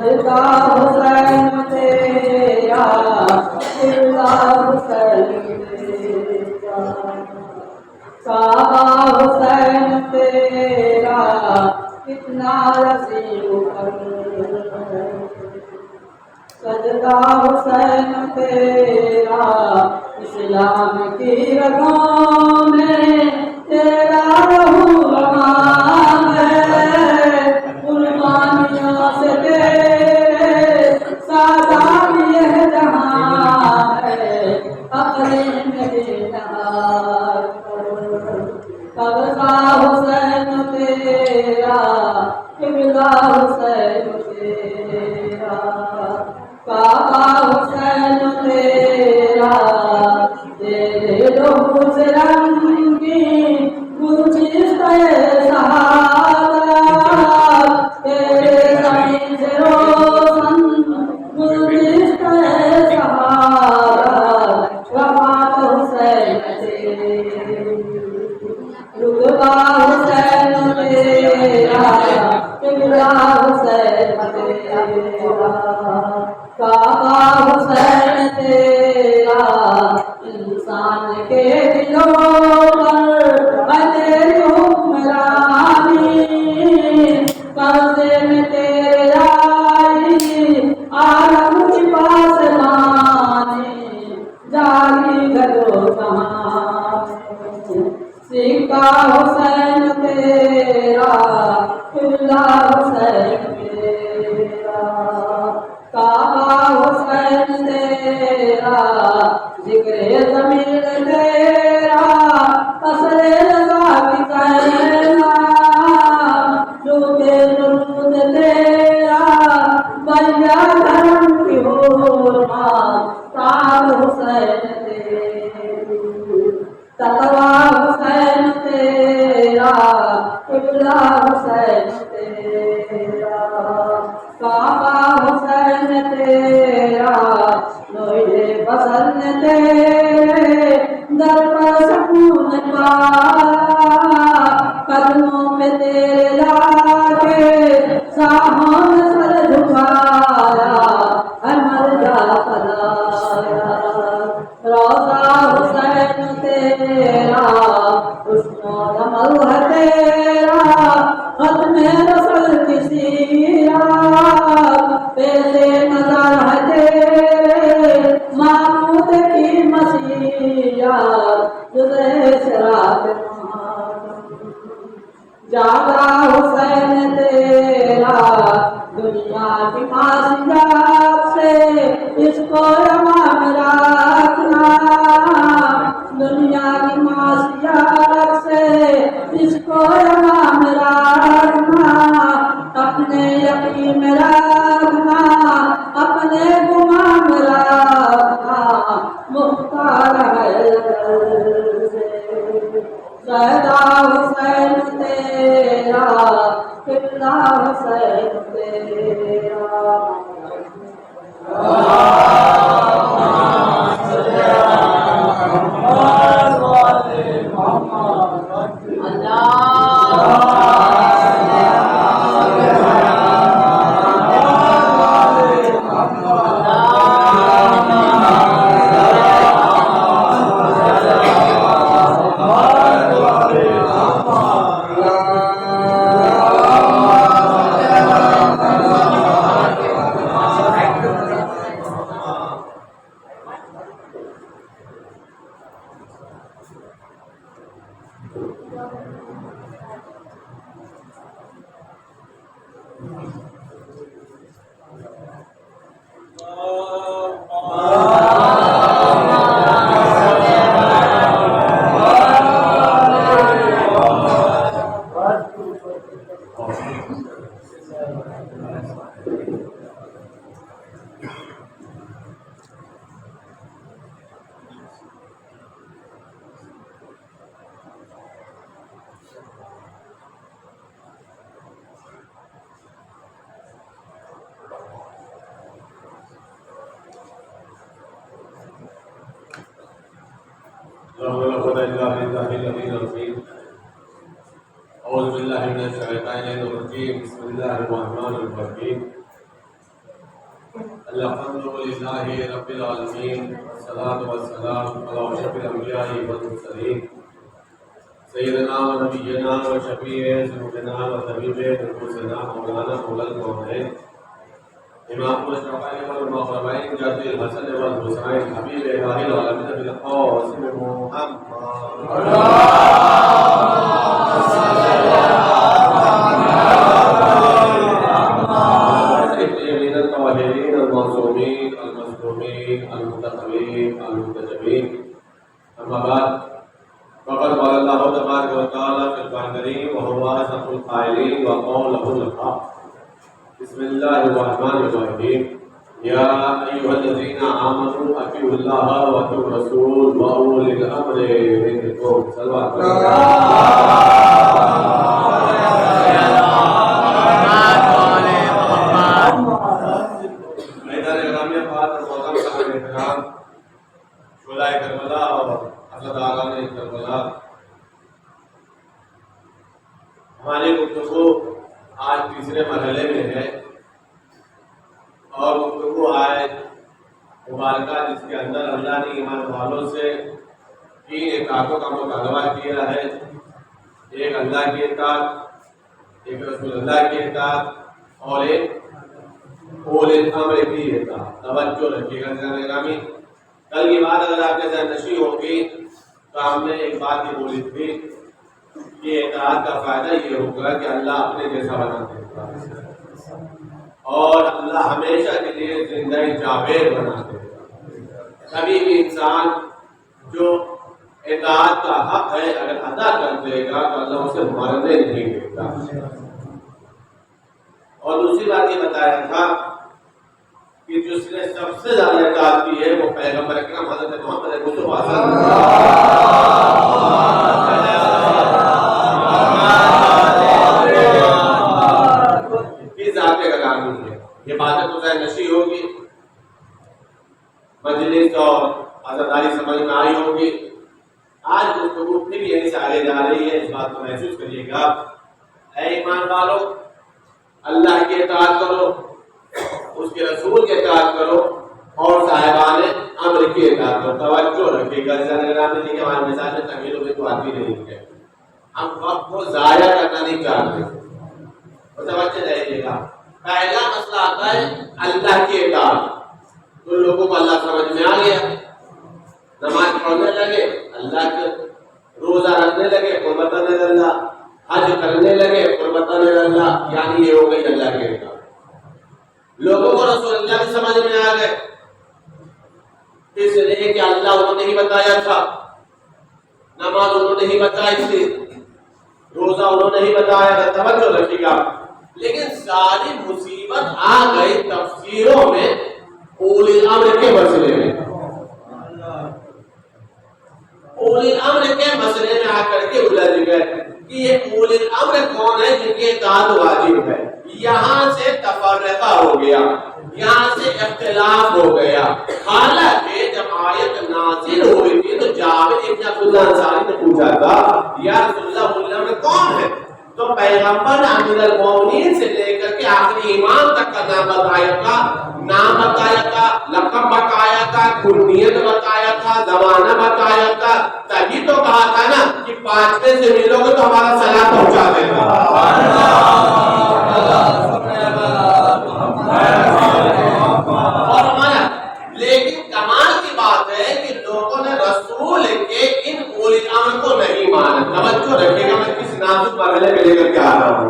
صدقہ حسین تیرا قبلہ حسین تیرا کعبہ حسین تیرا کتنا رسیع صدقہ حسین تیرا اسلام کی رگوں میں تیرا رہو رواں ہے قربانیوں سے تیرے سادات یہ جہاں ہے اپنے میرے نہار قبضہ حسین تیرا قبلہ حسین تیرا کعبہ حسین تیرا تیرے لوگوں سے رنگی گلچستہ شہادت تیرے زمین سے روشن گلچستہ شہادت وفات حسین تیری رتبہ حسین تیرا قبلہ حسین تیرا کعبہ حسین تیرا انسان کے دلوں پر تیری حکمرانی قبضے میں تیرے آئی عالم کی پاسبانی جاری گلو کہاں سکہ حسین تیرا قبلہ حسین تیرا کعبہ حسین تیرا ذکر ضمیر تیرا اثر رضا کی کہنا چونکہ درود تیرا بیا دھرم کی حرمت تاج حسین تیری تقوی حسین تیرا قبلہ حسین تیرا کعبہ حسین تیرا لوہے بسن تیرے در پر سکون پایا قدموں پہ تیرے لا کے ساہوں میں سر جھکایا ہے مرجع فدایا روضہ حسین تیرا حسن و جمال ہے تیرا ختم رسل کی سیرت پیسے نظر ہے تیرے معبود کی مسیحیت جزے صراط جاگا حسین تیرا دنیا کی معصیت سے اس کو امام رکھنا دنیا کی معصیت سے اس کو امام رکھنا اپنے یقین میں رکھنا اپنے گمان میں رکھنا مختار ہے زیدہ حسین تیرا قبلہ حسین تیرا أعوذ بالله من الشيطان الرجيم بسم الله الرحمن الرحيم الحمد لله رب العالمين والصلاة والسلام على أشرف الأنبياء والمرسلين سيدنا ونبينا وشفيع ذنوبنا وطبيب نفوسنا مولانا مولى الكونين إمام الشرعين والمغربين جد الحسن والحسين حبيب إله العالمين بالقاسم محمد الطاهرين المعصومين المظلومين المنتخبين المنتجبين أما بعد فقد قال الله تبارك وتعالى في القرآن الكريم وهو أصدق القائلين وقوله الحق بسم الله الرحمن الرحيم يا أيها الذين آمنوا أطيعوا الله وأطيعوا الرسول وأولي الأمر منكم صلوات کربلا اور حضرت اعلیٰ کربلا، ہماری گفتگو آج تیسرے مرحلے میں ہے اور گفتگو آج مبارکہ جس کے اندر اللہ نے ایمان والوں سے تین اطاعتوں کا مطالبہ کیا ہے، ایک اللہ کی اطاعت، ایک رسول اللہ کی اطاعت اور ایک اولي الامر کی اطاعت۔ توجہ رکھیے گا جناب گرامی، کل کی بات اگر آپ کے ذہن نشین ہوگی تو ہم نے ایک بات یہ بولی تھی کہ اطاعت کا فائدہ یہ ہوگا کہ اللہ اپنے جیسا بنا دے گا اور اللہ ہمیشہ کے لیے زندہ جاوید بنا دے گا۔ کبھی بھی انسان جو اطاعت کا حق ہے اگر ادا کر دے گا تو اللہ اسے مرنے نہیں دے گا۔ اور دوسری بات یہ بتایا تھا کہ جس نے سب سے زیادہ اطاعت کی ہے وہ پیغمبر اکرم حضرت محمد مصطفیٰ صلی اللہ کی ذات گرامی ہے۔ یہ باتیں تو ذہن نشین ہوگی، مجلس اور عزاداری سمجھ میں آئی ہوگی۔ آج گفتگو پھر یہیں سے آگے جا رہی ہے، اس بات کو محسوس کریے گا۔ اے ایمان والو، اللہ کی اطاعت کرو، اس کے رسول کی اطاعت کرو اور صاحبان امر کی اطاعت کرو۔ توجہ رکھیے گا کہ ہمارے مثال میں تمیل ہوئے تو آدمی نہیں ہے، ہم وقت کو ضائع کرنا نہیں چاہتے، اور توجہ رہیے گا۔ پہلا مسئلہ آتا ہے اللہ کی اطاعت، تو لوگوں کو اللہ سمجھ میں آ گیا، نماز پڑھنے لگے، اللہ کے روزہ رکھنے لگے، قربت اللہ، حج کرنے لگے، قربت اللہ، یعنی یہ ہو گئی اللہ کی اطاعت۔ لوگوں کو رسول اللہ کی سمجھ میں آ گئے، اس لیے کہ اللہ انہوں نے ہی بتایا تھا، نماز انہوں نے ہی بتائی تھی، روزہ انہوں نے ہی بتایا تھا۔ توجہ رکھیے گا، لیکن ساری مصیبت آ گئی تفسیروں میں اولی الامر کے مسئلے میں۔ اولی الامر کے مسئلے میں آ کر کے الجھ گئے کہ یہ اولی الامر کون ہے جن کی اطاعت واجب ہے۔ یہاں سے تفرقہ ہو گیا، یہاں سے اختلاف ہو گیا۔ حالانکہ جب آیت نازل ہوئی تھی تو جابر ابن عبداللہ انصاری نے پوچھا تھا یا رسول اللہ اولی الامر کون ہے؟ تو پیغمبر نے امیر المومنین سے لے کر کے آخری امام تک کا نام بتایا تھا، نام بتایا تھا، لقب بتایا تھا، کنیت بتایا تھا، زمانہ بتایا تھا، تبھی تو کہا تھا نا کہ پانچویں سے ملو گے تو ہمارا سلام پہنچا دینا۔ اور ہمارا لیکن کمال کی بات ہے کہ لوگوں نے رسول کے ان اولی الامر کو نہیں مانا۔ توجہ رکھیے گا، میں کس نازک مرحلے میں لے کر کے آ رہا ہوں۔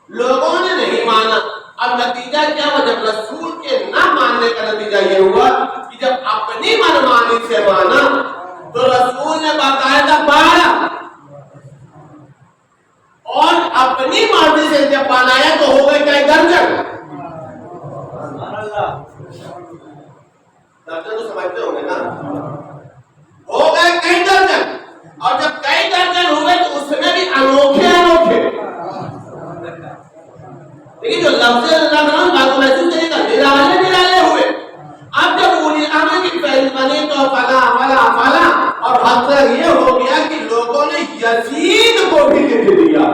لوگوں نے نہیں مانا، اب نتیجہ کیا ہوا؟ جب رسول کے نہ ماننے کا نتیجہ یہ ہوا کہ جب اپنی منمانی سے مانا تو رسول نے بتایا تھا 12 اور اپنی مرضی سے جب بنایا تو ہو گئے کئی درجن۔ درجن تو سمجھتے ہوں گے نا، ہو گئے کئی درجن، اور جب کئی درجن ہوئے تو اس میں بھی انوکھے لیکن جو لفظ اللہ بات کو محسوس کرے گا، نرالے ہوئے۔ اب جب اولی الامر کی فہرست بنی تو فلا اور حضرت یہ ہو گیا کہ لوگوں نے یزید کو بھی لکھ دیا۔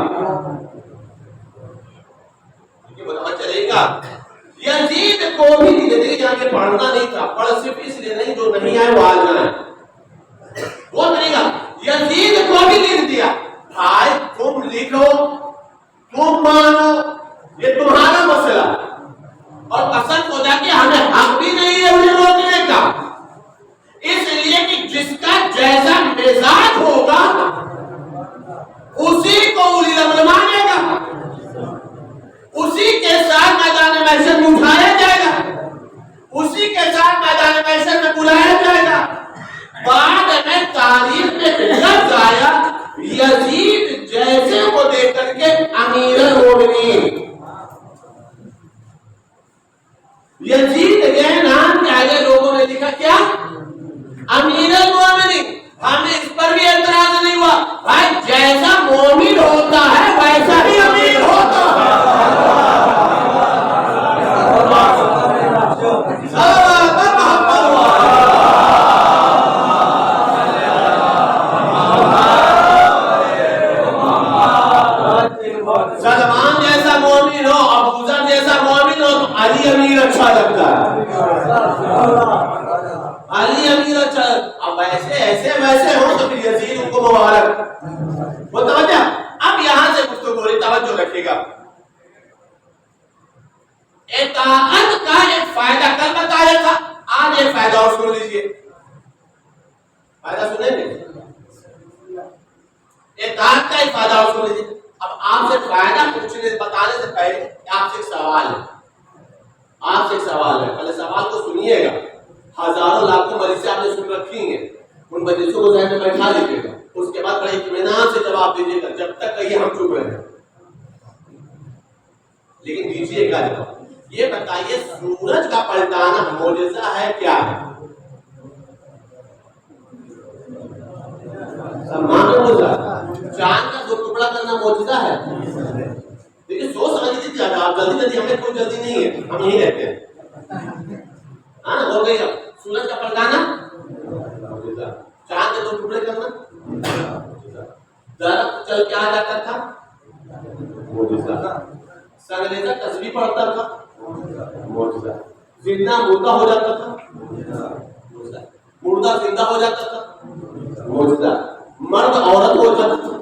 چلے گا یزید کو بھی زندگی جا کے پڑھنا نہیں تھا، پڑھ صرف اس لیے نہیں جو نہیں آئے وہ آ جائیں، وہ طریقہ یزید کو بھی لکھ دیا بھائی تم لکھو تم مانو یہ تمہارا مسئلہ، اور قسم خدا کہ ہمیں حق بھی نہیں ہے انہیں روکنے کا، اس لیے کہ جس کا جیسا مزاج ہوگا اسی کو اولی الامر مانے گا، اسی کے ساتھ میدان محشر میں اٹھایا جائے گا، اسی کے ساتھ میدان محشر میں بلایا جائے گا۔ بعد میں تاریخ میں لفظ آیا یزید جیسے کو دیکھ کر کے امیر المومنین، یزید کے نام کے آگے لوگوں نے لکھا کیا؟ امیر المومنین۔ ہمیں اس پر بھی اعتراض نہیں ہوا، بھائی جیسا مومن ہوتا ہے ویسا ہی امیر ہوتا ہے۔ سلمان جیسا مومن ہو، ابوذر جیسا مومن ہو تو علی امیر اچھا لگتا ہے، علی امیر اچھا، اب ایسے ایسے ویسے ہو تو پھر یزید ان کو مبارک۔ متوجہ؟ اب یہاں سے گفتگو توجہ رکھیے گا، اطاعت کا ایک فائدہ کل بتایا تھا، آج ایک فائدہ اور سن لیجیے، فائدہ سنیں گے، اطاعت کا ایک فائدہ اور سن لیجیے۔ اب آپ سے فائدہ پوچھنے بتانے سے پہلے آپ سے ایک سوال ہے، آپ سے ایک سوال ہے، پہلے سوال کو سنیے گا، ہزاروں لاکھوں مجلسیں آپ نے سن رکھی ہیں، ان مجلسوں کو ذہن میں بیٹھا لیجیے گا، اس کے بعد بڑے اطمینان سے جواب دیجیے گا، جب تک کہ ہم چپ رہے ہیں، لیکن دیجیے گا جواب۔ یہ بتائیے سورج کا پلٹانا معجزہ ہے کیا ہے؟ چاند کا دو ٹکڑا کرنا معجزہ ہے؟ دیکھیے سوچ سمجھ لیجیے، آپ جلدی ہمیں کوئی جلدی نہیں ہے، ہم یہی رہتے ہیں، ہاں ہو گئی۔ اب سورج کا پلٹانا معجزہ، چاند کے دو ٹکڑے کرنا معجزہ، درخت چل کے آ جاتا تھا معجزہ، سنگریزہ تسبیح پڑھتا تھا معجزہ، زندہ مردہ ہو جاتا تھا معجزہ، مردہ زندہ ہو جاتا تھا معجزہ، مرد عورت ہو جاتا تھا۔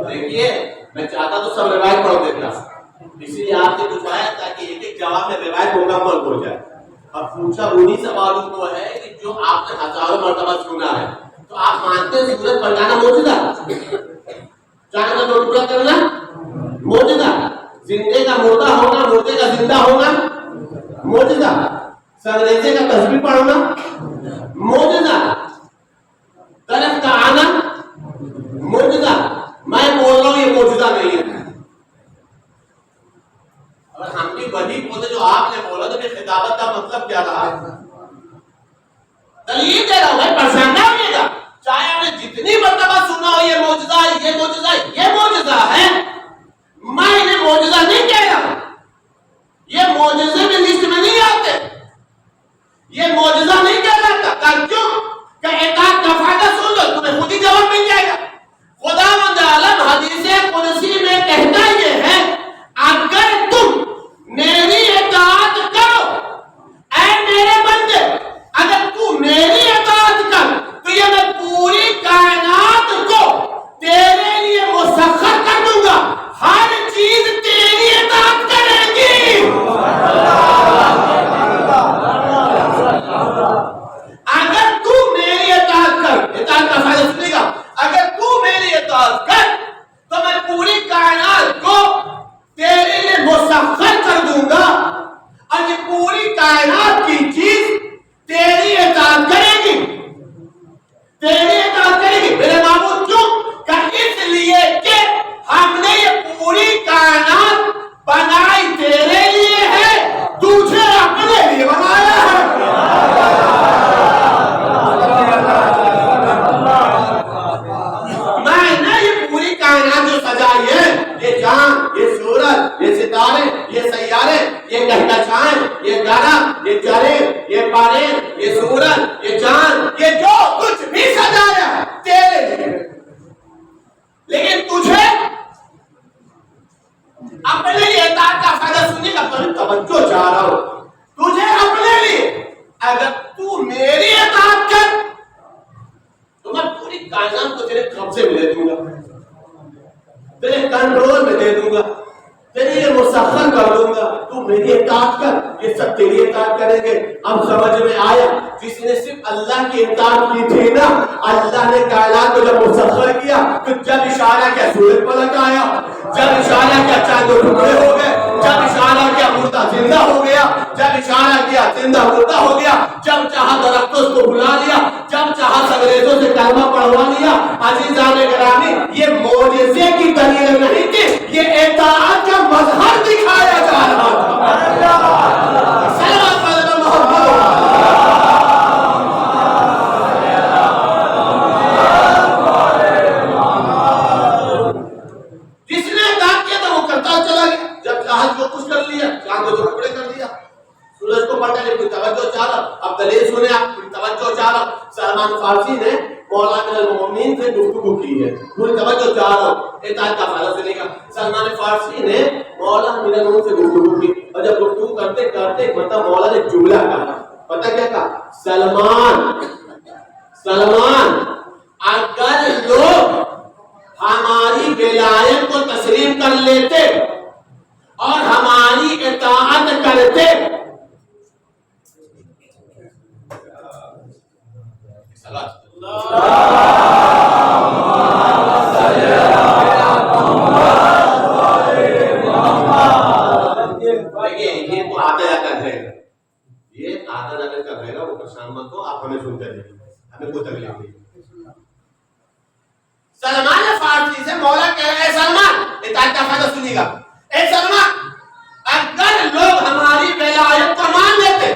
دیکھیے میں چاہتا تو سب روایت پڑھ دیتا، اسی لیے آپ نے پوچھایا تاکہ ایک ایک جواب میں روایت مکمل ہو جائے۔ اب پوچھا انہی سوالوں کو ہے کہ جو آپ نے ہزاروں مرتبہ سنا ہے، تو آپ مانتے ہیں سورج پلٹانا معجزہ، چاند کا دو ٹکڑا کرنا معجزہ، زندے کا مردہ ہونا، مردے کا زندہ ہونا معجزہ، سنگریزے کا تسبیح پڑھنا معجزہ، درخت کا آنا معجزہ۔ میں بول رہا ہوں یہ معجزہ نہیں ہے، اور ہم بھی وہی بولے جو آپ نے بولا، تو پھر خطابت کا مطلب کیا رہا؟ دلیل دے رہا ہوں، بھائی پریشان نہ ہوئیے گا، چاہے آپ نے جتنی مرتبہ سنا ہو یہ معجزہ ہے، یہ معجزہ ہے، یہ معجزہ ہے، میں انہیں معجزہ نہیں کہہ رہا، یہ معجزے میں لسٹ میں نہیں آتے، یہ معجزہ نہیں کہلاتا۔ کیوں کہ اطاعت کا فائدہ سن لو، تمہیں خود ہی جواب مل جائے گا۔ خداوند عالم حدیث قدسی میں کہتا یہ ہے، اگر تم میری اطاعت کرو اے میرے بندے، اگر تو میری اطاعت کر تو یہ میں پوری کائنات کو تیرے لیے مسخر کر دوں گا، ہر چیز تیری اطاعت کرے گی۔ اگر تو میری اطاعت کر، اطاعت کا فائدہ سنے گا، اگر تو میری اطاعت کر تو میں پوری کائنات کو تیرے لیے مسخر کر دوں گا، اور یہ پوری کائنات کی چیز تیری اطاعت کرے گی، تیری اطاعت کرے گی میرے معبود۔ کیوں کہ اس لیے کہ ہم نے یہ پوری کائنات بنائی تیرے لیے ہے، تجھے اپنے لیے بنایا ہے۔ میں نے یہ پوری کائنات جو سجائی ہے، یہ چاند، یہ سورج، یہ ستارے، یہ سیارے، یہ کہکشائیں، یہ درخت، یہ چرے، یہ پرندے، کنٹرول میں دے دوں گا، تیرے لیے مسخر کر دوں گا، تو میری اطاعت کر، یہ سب تیری اطاعت کریں گے۔ اب سمجھ میں آیا جس نے صرف اللہ کی اطاعت کی تھی نا، اللہ نے کائنات کو جب مسخر کیا تو جب اشارہ کیا سورج پلٹ آیا، جب اشارہ کیا چاند و ٹکڑے ہو گئے، جب اشارہ کیا مردہ زندہ ہو گیا، جب اشارہ کیا زندہ مردہ ہو گیا، جب چاہا درختوں کو بلا لیا، جب چاہا سنگریزوں سے کلمہ پڑھوا لیا۔ عزیزان گرامی، یہ معجزے کی دلیل نہیں تھی، یہ اطاعت کا مظہر دکھایا جا رہا تھا۔ سلام علیکم محمد۔ جس نے اطاعت کیا تھا وہ کرتا چلا گیا، جب چاہا جو کچھ کر لیا، چاند کو ٹکڑے کر دیا، سورج کو پٹا لے، کوئی توجہ چاہ رہا۔ اب دلیل سنیں آپ، کوئی توجہ چاہ رہا۔ سلمان فارسی نے مولا امیر المومنین سے گفتگو کی ہے، پوری توجہ چاہ رہا ہوں، اطاعت کا فائدہ سنیں گا۔ سلمان فارسی نے مولا امیر المومنین سے گفتگو کی، اور جب گفتگو کرتے کرتے مطلب مولا نے جملہ کہا، پتہ کیا کہا؟ سلمان اگر لوگ ہماری ولایت کو تسلیم کر لیتے اور ہماری اطاعت کرتے، یہ تو آتا جاتا رہے گا، یہ آتا جاتا رہے گا، وہ پریشان مت ہو، آپ ہمیں سنتے رہیے، ہمیں کوئی تکلیف نہیں۔ سلمان فارسی سے مولا کہہ رہے ہیں، سلمان اطاعت کا فائدہ سنیے گا، اے سلمان اگر لوگ ہماری ولایت کو مان لیتے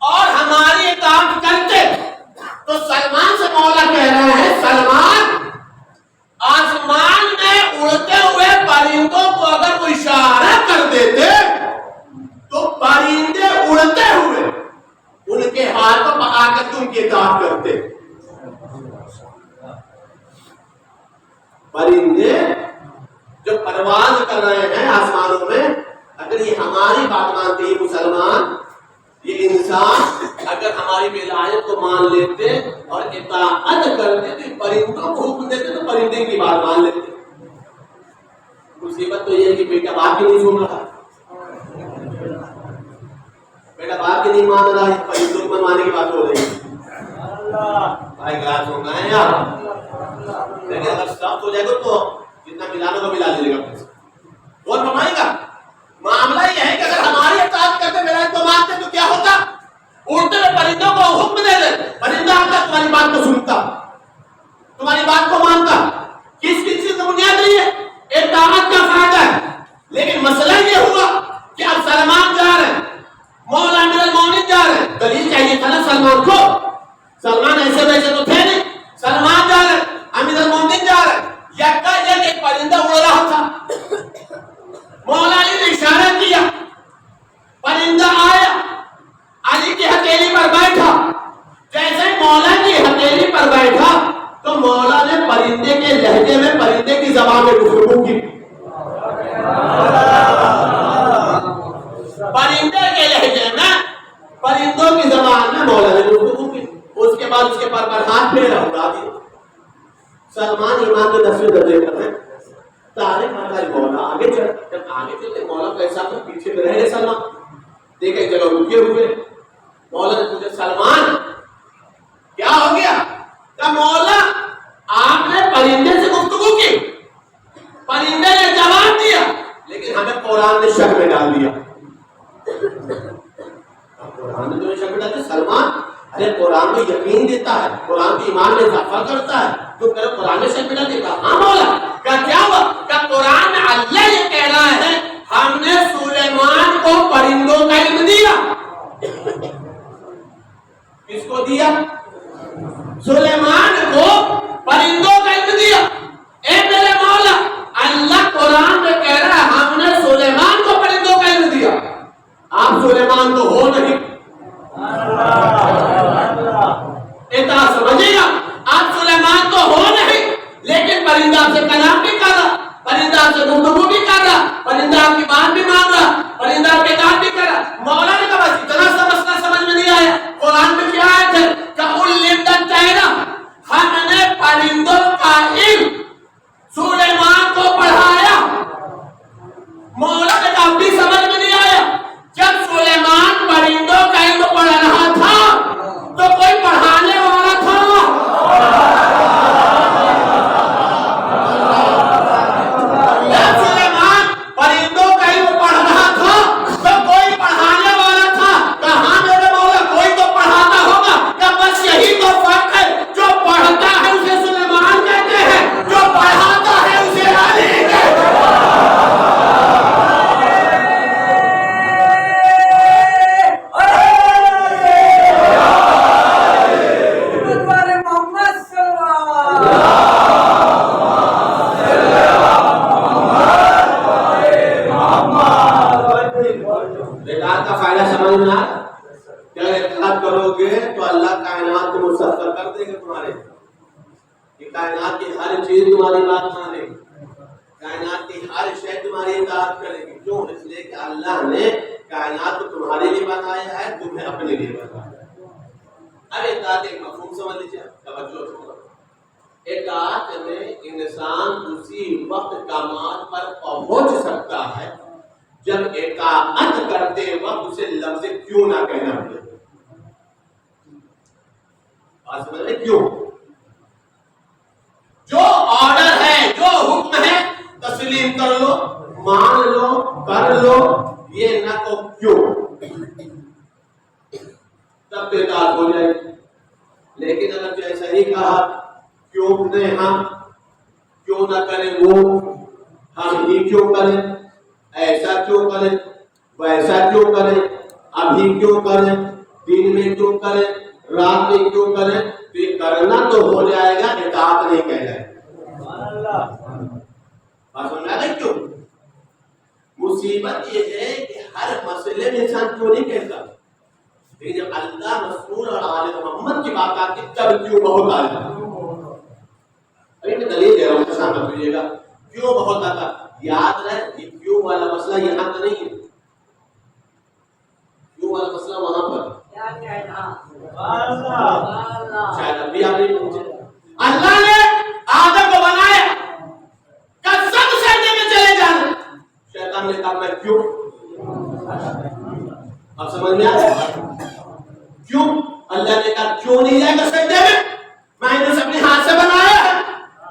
اور ہماری اطاعت کرتے، تو سلمان سے مولا کہہ رہے ہیں، سلمان آسمان میں اڑتے ہوئے پرندوں کو اگر وہ اشارہ کر دیتے تو پرندے اڑتے ہوئے ان کے ہاتھوں پر آ کر کے ان کی اطاعت کرتے۔ پرندے جو پرواز کر رہے ہیں آسمانوں میں، اگر یہ ہماری بات مانتے، یہ مسلمان، یہ انسان اگر ہماری ولایت کو مان لیتے اور اطاعت کرتے تو پرندوں کو حکم دیتے تو پرندے کی بات مان لیتے۔ مصیبت تو یہ ہے کہ بیٹا باپ کی نہیں سن رہا، بیٹا باپ کی نہیں مان رہا ہے، پرندوں کو منوانے کی بات ہو رہی ہے۔ بھائی گلا سننا ہے یار، لیکن اگر سب ہو جائے گا تو جتنا ملانے کو ملا دیجیے گا۔ اور فرمائے گا معاملہ یہ ہے کہ اگر ہماری اطاعت کرتے ولایت کو مانتے تو کیا ہوتا؟ اڑتے ہوئے پرندوں کو حکم دے دے، پرندہ آتا تمہاری بات کو سنتا، تمہاری بات کو مانتا۔ کس چیز کی بنیاد نہیں ہے؟ اطاعت کا فائدہ ہے۔ لیکن مسئلہ یہ ہوا کہ اب سلمان جا رہے ہیں، مولا امیر المومنین جا رہے ہیں، دلیل چاہیے تھا نا سلمان کو، سلمان ایسے ویسے تو تھے نہیں، سلمان جا رہے ہیں، امیر المومنین جا رہے ہیں، یک ایک پرندہ اڑ رہا تھا، مولا علی نے اشارہ کیا، پرندہ آیا، علی کی ہتھیلی پر بیٹھا، جیسے مولا کی ہتھیلی پر بیٹھا تو مولا نے پرندے کے لہجے میں پرندے کی زبان میں گفتگو کی، پرندے کے لہجے میں پرندوں کی زبان میں مولا نے گفتگو کی۔ اس کے بعد اس کے پر ہاتھ پھیرا، اڑا دیا۔ سلمان ایمان کے 10ویں درجے پر ہے، تاریخ ہماری مولا آگے چل، جب آگے چلتے مولا کیسا تو پیچھے میں رہے سلمان، دیکھے ایک جگہ رکے ہوئے، مولا نے پوچھا سلمان کیا ہو گیا؟ کہ مولا آپ نے پرندے سے گفتگو کی، پرندے نے جواب دیا، لیکن ہمیں قرآن نے شک میں ڈال دیا۔ قرآن نے تمہیں شک میں ڈال دیا سلمان، ارے قرآن کو یقین دیتا ہے، قرآن کی ایمان میں اضافہ کرتا ہے، تو کہ قرآن نے شک میں ڈال دیا۔ ہاں مولا، کیا ہوا؟ کہ قرآن میں اللہ یہ کہہ رہا ہے ہم نے سلیمان کو پرندوں کا علم دیا۔ کس کو دیا؟ سلیمان کو پرندوں کا علم دیا۔ اے میرے مولا، اللہ قرآن میں کہہ رہا ہے ہم نے سلیمان کو پرندوں کا علم دیا، آپ سلیمان تو ہو نہیں۔ اطاعت سمجھے گا، آپ سلیمان تو ہو نہیں، لیکن پرندہ آپ سے کلام بھی کر رہا، پرندہ آپ سے گفتگو بھی کر رہا، پرندہ آپ کی بات بھی مان رہا، پرندہ آپ کے کام بھی کر رہا۔ مولا نے کہا بس اتنا سا مسئلہ سمجھ میں نہیں آیا، قرآن میں کیا آیت ہے کہ علمت الطیر، ہم نے پرندوں کا علم سلیمان کو سمجھ میں آ کیا اطاعت کرو گے تو اللہ کائنات کو مسخر کر دے گا تمہارے، کہ کائنات کی ہر چیز تمہاری بات مانے گی، کائنات کی ہر شے تمہاری اطاعت کرے گی. کیوں؟ اس لیے کہ اللہ نے کائنات کو تمہارے لیے بنایا ہے، تمہیں اپنے لیے بنایا ہے. اب اطاعت ایک مفہوم سمجھ لیجیے، توجہ سے. اطاعت میں انسان اسی وقت کمال پر پہنچ سکتا ہے جب اطاعت کرتے وقت اسے لفظ کیوں نہ کہنا پڑے. بات سمجھ رہے؟ کیوں؟ جو آرڈر ہے، جو حکم ہے، تسلیم کر لو، مان لو، کر لو، یہ نہ تو کیوں، تب تو اطاعت ہو جائے گی. لیکن اگر جیسا ہی کہا کیوں نہیں ہم کیوں نہ کریں وہ، ہم ہی کیوں کریں، ایسا کیوں کریں، ویسا کیوں کریں، ابھی کیوں کریں، دن میں کیوں کریں، رات میں کیوں کریں، تو یہ کرنا تو ہو جائے گا، اطاعت نہیں کہلائے گا. بات سمجھ آ گئی؟ کیوں؟ مصیبت یہ ہے کہ ہر مسئلے میں انسان کیوں نہیں کہتا، لیکن جب اللہ رسول اور آل محمد کی بات آتی تب کیوں بہت آتا. ابھی میں دلیل دے رہا ہوں، پسند کر دیجیے گا. کیوں بہت آتا؟ یاد رہے یہ کیوں والا مسئلہ یہاں کا نہیں ہے، کیوں والا مسئلہ وہاں پر. شاید ابھی آپ نہیں پہنچے. اللہ نے آدم کو بنایا، سب سجدے میں چلے جانا، شیطان نے کہا میں کیوں. آپ سمجھ میں آیا؟ کیوں اللہ نے کہا کیوں نہیں جائے گا سجدے میں نے اپنے ہاتھ سے بنایا ہے.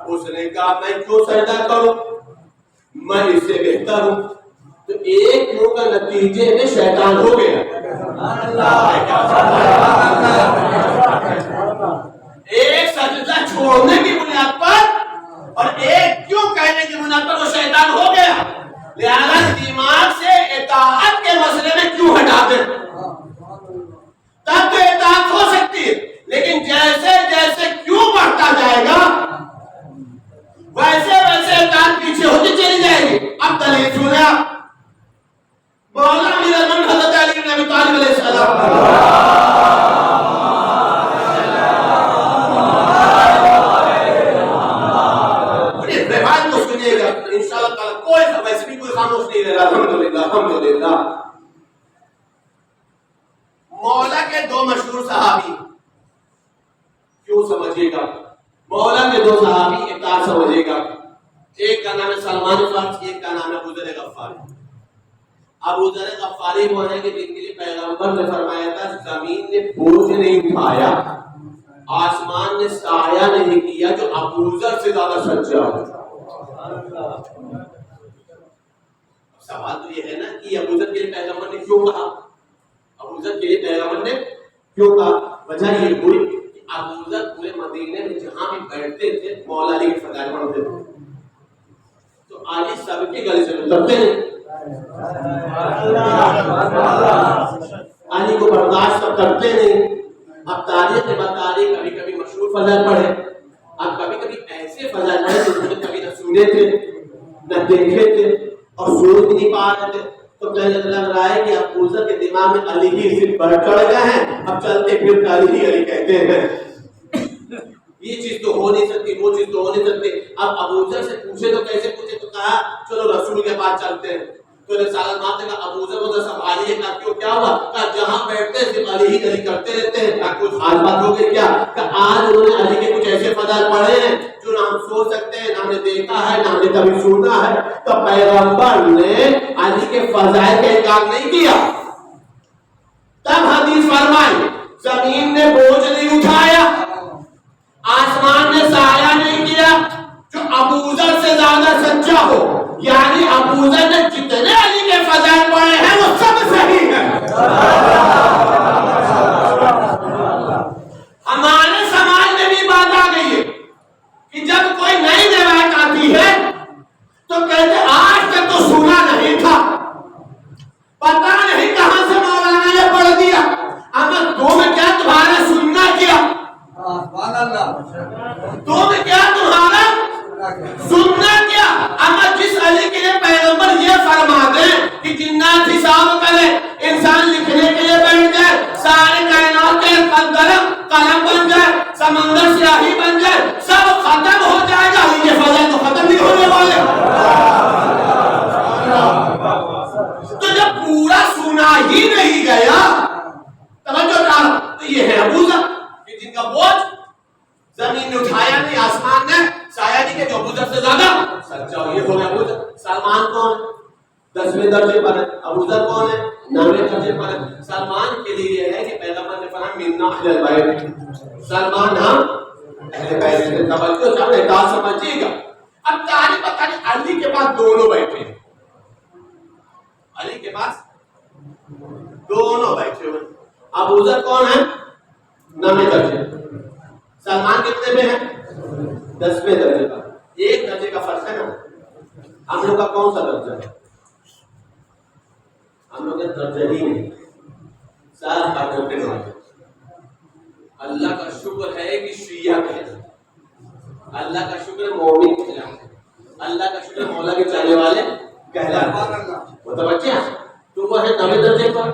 اس نے کہا میں کیوں سجدہ کروں، میں اس سے بہتر ہوں. تو ایک کیوں کا نتیجے میں شیطان ہو گیا. ایک سجدہ چھوڑنے کی بنیاد پر اور ایک کیوں کہنے کی بنیاد پر وہ شیطان ہو گیا. لہذا دماغ سے اطاعت کے مسئلے میں کیوں ہٹا دیں، تب تو اطاعت ہو سکتی ہے. لیکن جیسے جیسے کیوں بڑھتا جائے گا ویسے ویسے اطاعت پیچھے ہوتی چلی جائے گی. اب دلیل سنیں آپ. مولا امیر المومنین حضرت علی بن ابی طالب علیہ السلام روایت کو سنیے گا انشاءاللہ تعالی. کوئی ویسے بھی کوئی خاموش نہیں رہا. الحمدللہ الحمدللہ. مولا کے دو مشہور صحابی، کیوں سمجھیے گا، مولا کے دو صحابی اطاعت سمجھیے گا. ایک کا نام ہے سلمان فارسی، ایک کا نام ہے ابو ذر غفاری. ابو ذر غفاری وہ ہے کہ جن کے لیے پیغمبر نے فرمایا تھا زمین نے بوجھ نہیں اٹھایا، آسمان نے سایہ نہیں کیا جو ابو ذر سے زیادہ سچا ہو. سوال تو یہ ہے نا کہ ابو ذر کے لیے پیغمبر نے کیوں کہا، ابو ذر کے لیے پیغمبر نے کیوں کہا. وجہ یہ ہوئی کہ ابو ذر پورے مدینے میں جہاں بھی بیٹھتے تھے مولا علی کے فضائل پڑھتے تھے. تو علی سب کی گلی سے اترتے نہیں، علی کو برداشت کرتے نہیں. اب تاریخ بتا رہی کبھی کبھی مشہور فضائل پڑھے، اب کبھی کبھی ایسے فضائل پڑھے جو کبھی نہ سنے تھے نہ دیکھے تھے اور سوچ نہیں پا رہے تھے. تو کہنے لگ رہا ہے کہ ابو ذر کے دماغ میں علی ہی صرف بڑھ چڑھ گئے ہیں، اب چلتے پھر علی ہی علی کہتے ہیں. یہ چیز تو ہو نہیں سکتی، وہ چیز تو ہو نہیں سکتی. اب ابو ذر سے پوچھے تو کیسے پوچھے، تو کہا چلو رسول کے پاس چلتے ہیں. تو رسالت مانتے کہا ابو ذر کو سنبھالیے. کہا کیوں کیا ہوا؟ کہا جہاں بیٹھتے صرف علی ہی علی کرتے رہتے ہیں. کہا کچھ خاص بات ہو گئی کیا؟ کہ آج انہوں نے علی کے کچھ ایسے فضائل پڑھے ہیں جو نہ ہم سوچ سکتے ہیں، نہ ہم نے دیکھا ہے، نہ ہم نے کبھی سنا ہے. تو پیغمبر نے علی کے فضائل کا انکار نہیں کیا. تب حدیث فرمائی زمین نے بوجھ نہیں اٹھایا، آسمان نے سایہ نہیں کیا جو ابو ذر سے زیادہ سچا ہو. یعنی ابو ذر نے جتنے علی کے فضائل پڑھے ہیں وہ سب صحیح ہیں. ہمارے سماج میں بھی بات آ گئی ہے کہ جب کوئی نئی روایت آتی ہے تو کہتے آج تک تو سنا نہیں تھا، پتا نہیں کہاں سے مولانا نے پڑھ دیا. اب تم کیا تمہارا سننا کیا، کے لیے یہ ہے کہ پیغمبر نے فرمایا منا اہل بیت، سلمان ہم اہل بیت سے توجہ چاہے اطاعت سمجھیے گا. اب تعریف بتائیں علی کے پاس دونوں بیٹھے ہیں، علی کے پاس دونوں بیٹھے ہوئے. ابو ذر کون ہے؟ 9ویں درجے. سلمان کتنے میں ہے؟ 10ویں درجے کا. ایک درجے کا فرق ہے نا. ہم لوگ کا کون سا درجہ ہے؟ ہم لوگ کا درجہ ہی نہیں. سال پڑھنے والے اللہ کا شکر ہے کہ شیعہ کہتے، اللہ کا شکر مومن کہلاتے، اللہ کا شکر مولا کے چاہنے والے کہلاتے. متوجہ تو وہ ہے 9ویں درجے پر،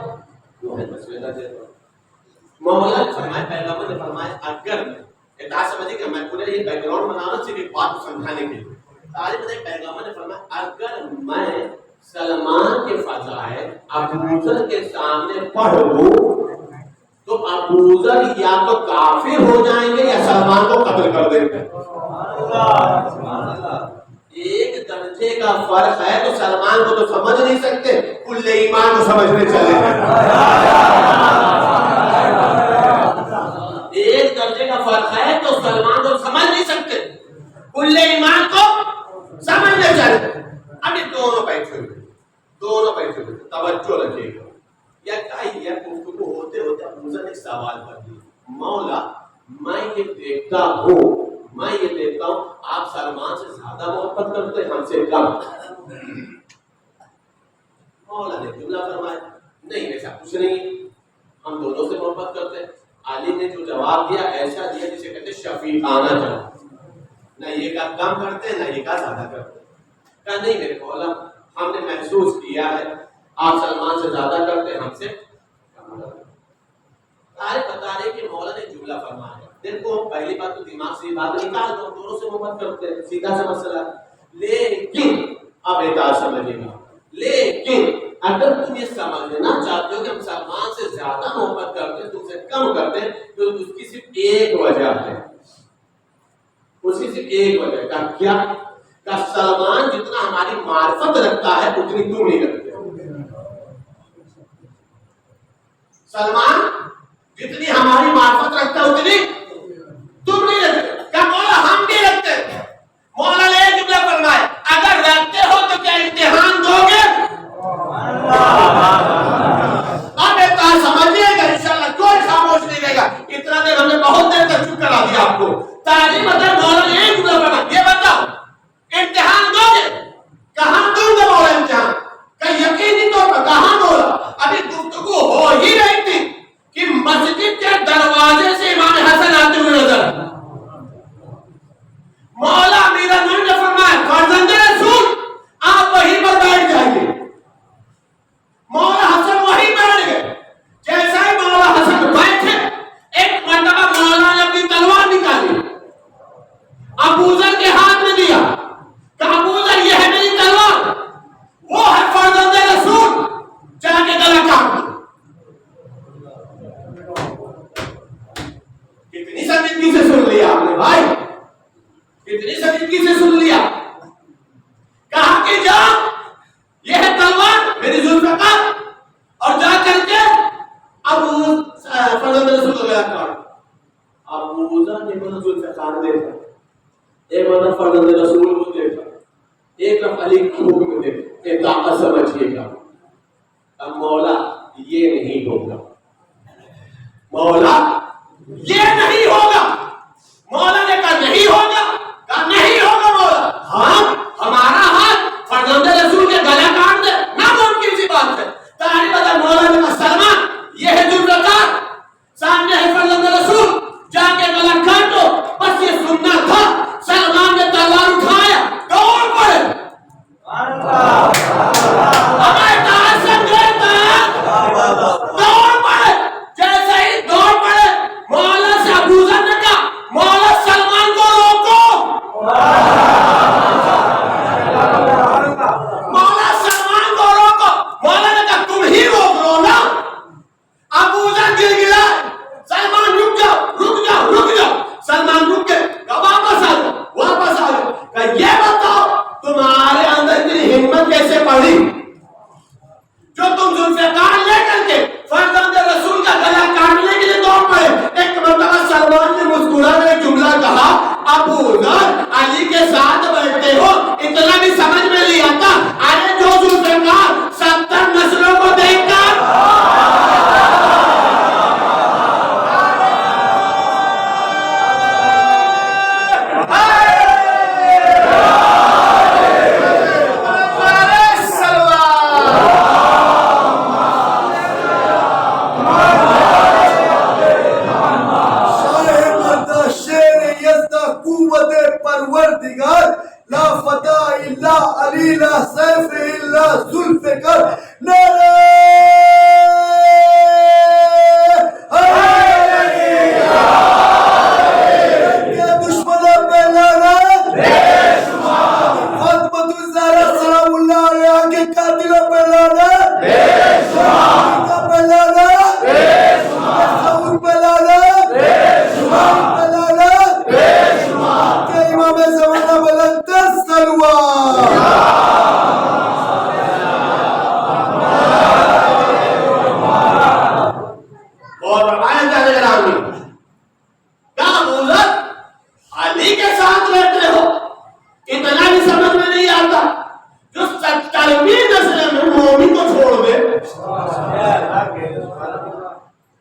وہ ہے 10ویں درجے پر. مولا نے فرمایا، پیغمبر نے فرمایا اگر اطاعت سمجھے کہ میں پورے یہ بیک گراؤنڈ بنانا صرف ایک بات کو سمجھانے کے لیے. تعریف ہے پیغمبر نے فرمایا اگر میں سلمان کے فضائل ابو ذر کے سامنے پڑھ لوں تو ابو ذر یا تو کافر ہو جائیں گے یا سلمان کو قتل کر دیں گے. ایک درجے کا فرق ہے تو سلمان کو تو سمجھ نہیں سکتے، کل ایمان کو سمجھنے چلے. ایک درجے کا فرق ہے تو سلمان کو سمجھ نہیں سکتے، کل ایمان کو سمجھنے چلے. اب یہ دونوں بیٹھے ہوئے، دونوں بیٹھے ہوئے، توجہ رکھیے گا. یا کئی یا گفتگو ہوتے ہوتے ابو ذر ایک سوال کر دیا، مولا میں یہ دیکھتا ہوں آپ سلمان سے زیادہ محبت کرتے ہیں ہم سے کم. مولا نے جملہ فرمایا نہیں ایسا کچھ نہیں، ہم دونوں سے محبت کرتے ہیں. علی نے جو جواب دیا ایسا دیا جسے کہتے شفیقانہ جواب، نہ یہ کا کم کرتے نہ یہ کا زیادہ کرتے. کہا نہیں میرے مولا ہم نے محسوس کیا ہے آپ سلمان سے زیادہ کرتے ہم سے کم کرتے. بتا رہے کہ مولا نے جملہ فرمایا. دیکھو پہلی بات تو دماغ سے یہ بات نکال دو، دونوں سے محبت کرتے ہیں، سیدھا سا مسئلہ. لیکن اب اطاعت سمجھے گا، لیکن اگر تم یہ سمجھنا چاہتے ہو کہ ہم سلمان سے زیادہ محبت کرتے ہیں تم سے کم کرتے ہیں تو اس کی صرف ایک وجہ ہے، اس کی صرف ایک وجہ کا کیا کہ سلمان جتنا ہماری معرفت رکھتا ہے اتنی تم نہیں رکھتے. سلمان جتنی ہماری معرفت رکھتا ہے اتنی تم نہیں رکھتے. کیا مولا ہم بھی رکھتے؟ مولا نے جملہ فرمایا اگر رکھتے ہو تو کیا امتحان دو گے؟ اب اطاعت سمجھیے گا انشاءاللہ، کوئی خاموش نہیں رہے گا. اتنا دیر ہم نے بہت دیر تک چپ کرا دیا آپ کو. تعلیم اگر مولا نے ایک جملہ فرمایا یہ بتاؤ امتحان دو گے؟ کہاں دوں گا مولا امتحان؟ کہ یقینی طور پر کہاں مولا؟ ابھی گفتگو ہو ہی رہی تھی کہ مسجد کے دروازے سے امام حسن آتے ہوئے نظر. مولا امیر المومنین نے فرمایا فرزند رسول آپ وہیں پر بیٹھ جائیے. مولا حسن وہیں بیٹھ گئے. جیسا ہی مولا حسن بیٹھے ایک مرتبہ مولا نے اپنی تلوار نکالی، ابو ذر کے ہاتھ میں دیا کہ ابو ذر یہ ہے میری تلوار، وہ ہے فرزند رسول، جا کے گلا کاٹ دو. کتنی سنجیدگی سے سن لیا آپ نے بھائی، کتنی سنجیدگی سے سن لیا. کہا کہ جا یہ ہے تلوار میری ذوالفقار اور جا کر کے ابو فرزند رسول کو گلا کاٹ. ابو ذر نے بنا ذوالفقار دیکھا، ایک بنا فرزند رسول کو دیکھا، ایک طرف علی کی حکم دیکھا. اطاعت سمجھیے گا. اب مولا یہ نہیں ہوگا، مولا یہ نہیں ہوگا. مولا نے کہا نہیں ہوگا، کہا نہیں ہوگا مولا. ہاں ہمارا ہاتھ فرزند رسول کے گلا کاٹ دے، ناممکن سی بات ہے. تعریف اگر مولا نے کہا سلمان یہ ہے ذوالفقار، سامنے ہے فرزند رسول، جا کے گلا کاٹو. بس یہ سننا تھا. سلمان نے تلوار اٹھایا، دوڑ پڑے. ہمارے اطاعت سمجھے دوڑ پڑے. جیسے ہی دوڑ پڑے مولا سے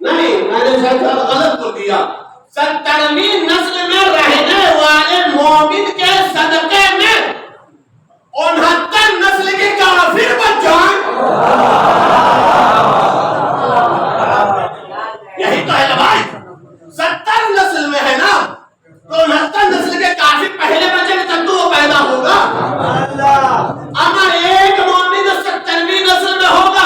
نہیں، میں نے شاید غلط بول دیا. 70ویں نسل میں رہنے والے مومن کے صدقے میں 69 نسل کے کافر بچ جائیں. یہی تو ہے بھائی. 70 نسل میں ہے نا، تو 69 نسل کے کافر پہلے بچے میں تب تو وہ پیدا ہوگا. اگر ایک مومن 70ویں نسل میں ہوگا،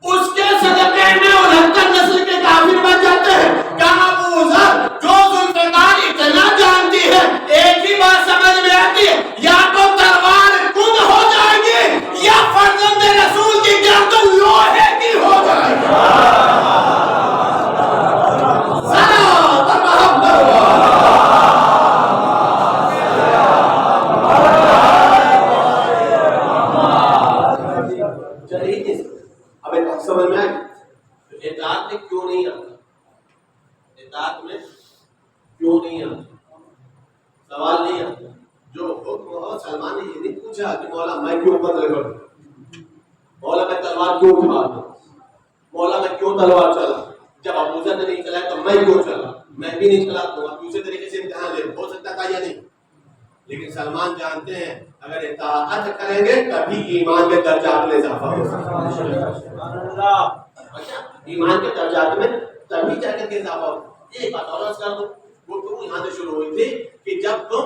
اس کے صدقے میں 69 نسل کے کافر بچ جاتے ہیں. کہاں ابو ذر جو ذوالفقار اتنا جانتی ہے، ایک ہی بات سمجھ میں آتی ہے، یا تو تلوار کن ہو جائے گی یا فرزند رسول کی گردن لوہے کی ہو جائے گی. اب ایک سمجھ میں آئی اطاعت میں کیوں نہیں آتا؟ اطاعت میں کیوں نہیں آتا؟ سوال نہیں آتا. جو حکم ہو، سلمان نے یہ نہیں پوچھا کہ مولا میں کیوں قتل کروں، مولا میں تلوار کیوں اٹھا دوں، مولا میں کیوں تلوار چلا. جب ابو ذر نے نہیں چلایا تو میں کیوں چلا؟ میں بھی نہیں چلا تو اب دوسرے طریقے سے امتحان لے ہو سکتا تھا یا نہیں. لیکن سلمان جانتے ہیں اگر اطاعت کریں گے تبھی ایمان کے درجات میں اضافہ ہو سکتا ہے. ایمان کے درجات میں تبھی جا کر کے اضافہ ہو. ایک بات اور عرض کر دوں، گفتگو یہاں سے شروع ہوئی تھی کہ جب تم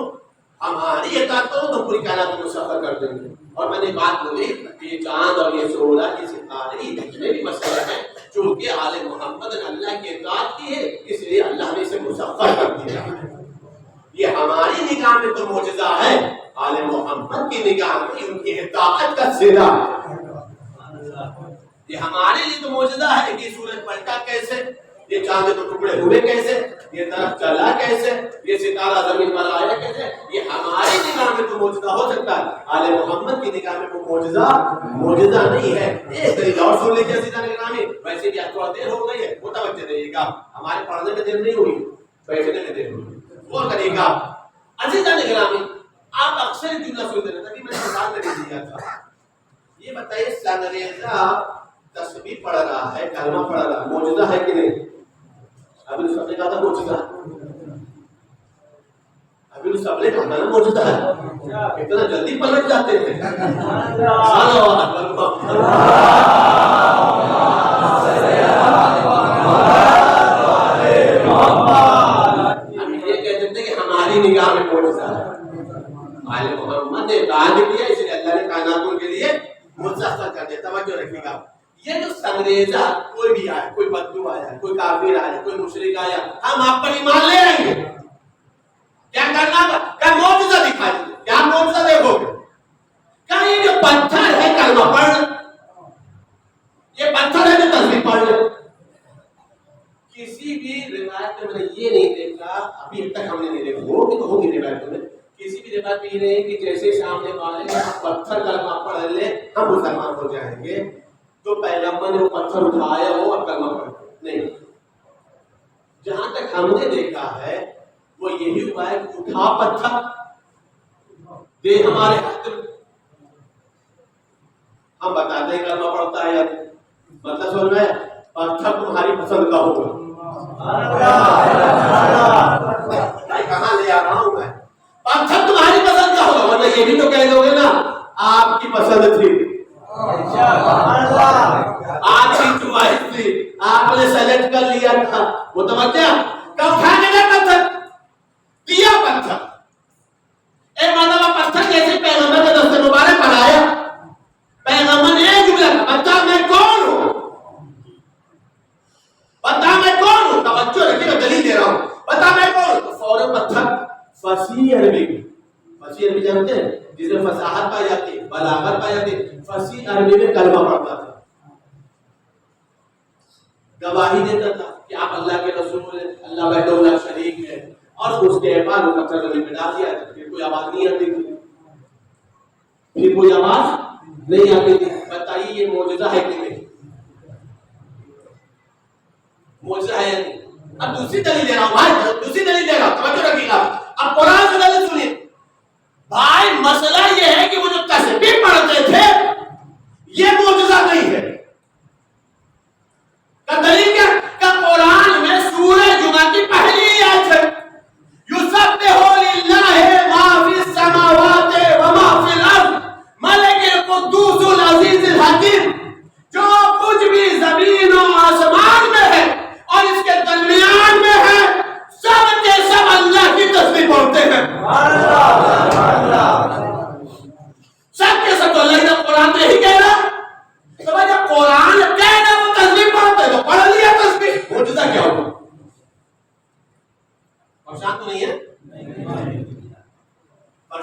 ہماری اطاعت کرو تو پوری کائنات کو سفر کر دیں گے. اور میں نے بات بولی کہ یہ چاند اور یہ سورج، یہ ستارے، یہ جتنے بھی مسئلے ہیں، چونکہ آل محمد نے اللہ کی اطاعت کی ہے اس لیے اللہ نے اسے مسخر کر دیا. یہ ہماری نگاہ میں تو معجزہ ہے، آل محمد کی نگاہ میں ان کی اطاعت کا صلہ ہے. یہ ہمارے لیے تو معجزہ ہے کہ سورج پلٹا کیسے، یہ چاند تو ٹکڑے ہوئے کیسے، یہ درخت چلا کیسے، یہ ستارہ زمین پر آیا کیسے. یہ ہماری نگاہ میں تو معجزہ ہو سکتا ہے، آل محمد کی نگاہ میں وہ معجزہ نہیں ہے. ایک طریقہ اور سن لیجیے عزیزان گرامی، ویسے بھی اب تھوڑا دیر ہو گئی ہے، متوجہ رہیے گا، ہمارے پڑھنے میں دیر نہیں ہوئی، بیٹھنے میں دیر ہوئی. غور کریے گا عزیزان گرامی، آپ اکثر جملہ سنتے رہتے ہیں، میں نے مثال میں دیا تھا. یہ بتائیے سنگریزہ تسبیح پڑھ رہا ہے، کلمہ پڑھ رہا ہے، معجزہ ہے کہ نہیں؟ ابھی تو سب نے کہا تھا معجزہ ہے، ابھی تو سب نے کہا تھا نا معجزہ ہے. اتنا جلدی پلٹ جاتے تھے. نگاہ میں معجزہ ہے. آل محمد نے اطاعت کیا اس لیے اللہ نے کائنات کے لیے مسخر کر دیا. توجہ رکھیے گا، یہ جو سنگریزہ کوئی بھی آیا، کوئی بدو آیا، کوئی کافر آیا، کوئی مشرک آیا، ہم آپ پر ایمان لے آئیں گے. کیا کرنا ہے؟ کیا معجزہ دکھا دیجیے، کیا معجزہ دیکھو گے؟ کیا یہ جو پتھر ہے کلمہ پڑھ، یہ پتھر ہے جو تسبیح پڑھ لے. کسی بھی روایت میں نے یہ نہیں دیکھا، ابھی تک ہم نے نہیں دیکھا، ہوگی روایت میں کسی بھی روایت میں یہ نہیں کہ جیسے سامنے والے پتھر کلمہ پڑھ لے ہم مسلمان ہو جائیں گے تو پیغمبر نے وہ پتھر اٹھایا ہو اور کلمہ پڑھ نہیں. جہاں تک ہم نے دیکھا ہے وہ یہی ہوا ہے کہ اٹھا پتھر دے ہمارے ہاتھ میں، ہم بتاتے ہیں کلمہ پڑھتا ہے یا مطلب سمجھ میں پتھر تمہاری پسند کا ہوگا. کہاں لے آ رہا ہوں میں؟ پتھر تمہاری پسند کا ہوگا، ورنہ یہ بھی تو کہہ دو گے نا آپ کی پسند تھی، آپ کی چوائس تھی، آپ نے سلیکٹ کر لیا تھا. وہ توجہ کب اٹھا کے گئے پتھر دیا پتھر. ایک مرتبہ پتھر جیسے پیغمبر کے دست مبارک پر آیا، پیغمبر نے ایک جملہ بتا میں کون ہوں، بتا میں کون ہوں. توجہ رکھیے گا، دلیل دے رہا ہوں، بتا میں کون ہوں. تو فوراً پتھر فصیح عربی، فصیح عربی جانتے ہیں جس میں فصاحت پائی جاتی ہے، بلاغت پائی جاتی ہے، فصیح عربی میں کلمہ پڑھتا تھا، گواہی دیتا تھا کہ آپ اللہ کے رسول ہیں، اللہ وحدہ لا شریک ہے. اور اس کے بعد وہ پتھر زمین پہ ڈال دیا تھا. پھر کوئی آواز نہیں آتی تھی، پھر کوئی آواز نہیں آتی تھی. بتائیے یہ معجزہ ہے کہ نہیں؟ معجزہ ہے یا نہیں؟ اب دوسری دلیل دے رہا ہوں بھائی، دوسری دلیل دے رہا ہوں، توجہ رکھیے گا. اب قرآن سے دلیل سنیے بھائی. مسئلہ یہ ہے کہ وہ جو تسبیح پڑھتے تھے یہ معجزہ نہیں ہے. کا دلیل کیا